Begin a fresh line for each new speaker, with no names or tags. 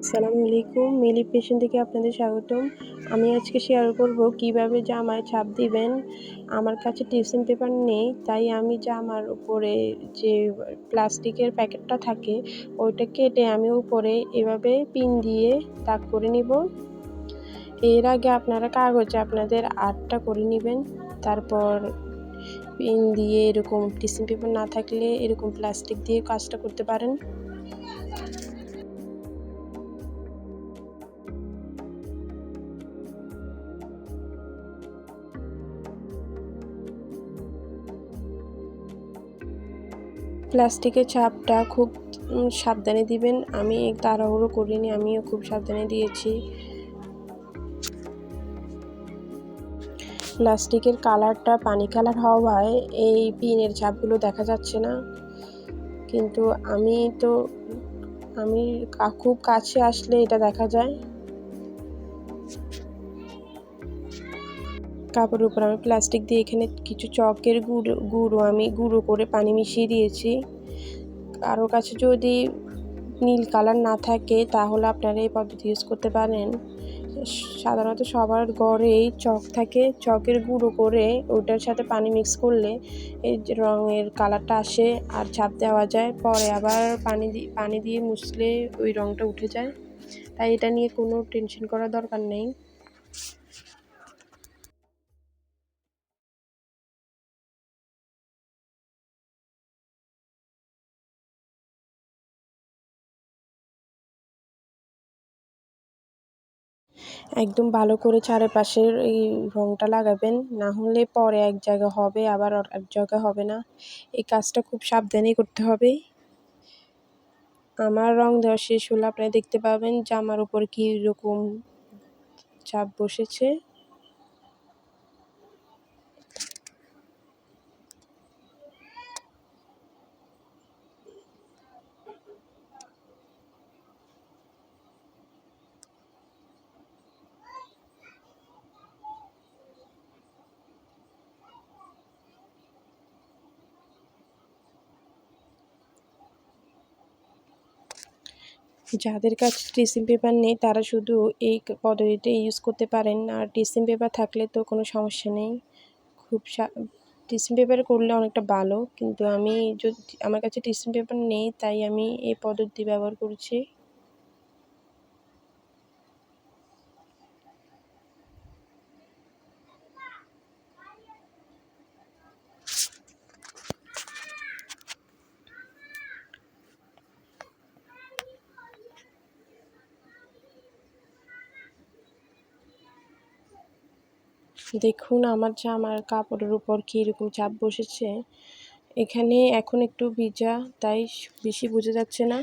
আসসালামু আলাইকুম, মিলি ফ্যাশন থেকে আপনাদের স্বাগতম। আমি আজকে শেয়ার করব কিভাবে জামায় ছাপ দিবেন। আমার কাছে টিফিন পেপার নেই, তাই আমি জামার উপরে যে প্লাস্টিকের প্যাকেটটা থাকে ওইটা কেটে আমি উপরে এভাবে পিন দিয়ে দাগ করে নিব। এর আগে আপনারা কাগজে আপনাদের আর্টটা করে নেবেন। তারপর পিন দিয়ে এরকম টিফিন পেপার না থাকলে এরকম প্লাস্টিক দিয়ে কাজটা করতে পারেন। প্লাস্টিকের ছাপটা খুব সাবধানে দিবেন। আমি তাড়াহুড়ো করিনি, আমিও খুব সাবধানে দিয়েছি। প্লাস্টিকের কালারটা পানি কালার হওয়ায় এই পিনের ছাপগুলো দেখা যাচ্ছে না, কিন্তু আমি খুব কাছে আসলে এটা দেখা যায়। কাপড়ের উপর আমি প্লাস্টিক দিয়ে এখানে কিছু চকের গুঁড়ো আমি গুঁড়ো করে পানি মিশিয়ে দিয়েছি। কারো কাছে যদি নীল কালার না থাকে তাহলে আপনারা এই পদ্ধতি ইউজ করতে পারেন। সাধারণত সবার ঘরেই চক থাকে, চকের গুঁড়ো করে ওটার সাথে পানি মিক্স করলে এই যে রঙের কালারটা আসে আর ছাপ দেওয়া যায়। পরে আবার পানি দিয়ে মুছলে ওই রঙটা উঠে যায়, তাই এটা নিয়ে কোনো টেনশন করার দরকার নেই। একদম ভালো করে চারপাশের এই রঙটা লাগাবেন, না হলে পরে এক জায়গা হবে আবার এক জায়গা হবে না। এই কাজটা খুব সাবধানেই করতে হবে। আমার রং দেওয়া শেষ হলে আপনারা দেখতে পাবেন জামার উপর কীরকম ছাপ বসেছে। যাদের কাছে টিস্যু পেপার নেই তারা শুধু এই পদ্ধতিটা ইউজ করতে পারেন, আর টিস্যু পেপার থাকলে তো কোনো সমস্যা নেই। টিস্যু পেপার করলে অনেকটা ভালো, কিন্তু আমার কাছে টিস্যু পেপার নেই তাই আমি এই পদ্ধতি ব্যবহার করছি। দেখুন আমার জামার কাপড়ের উপর কীরকম ছাপ বসেছে। এখানে এখন একটু ভিজা তাই বেশি বোঝা যাচ্ছে না।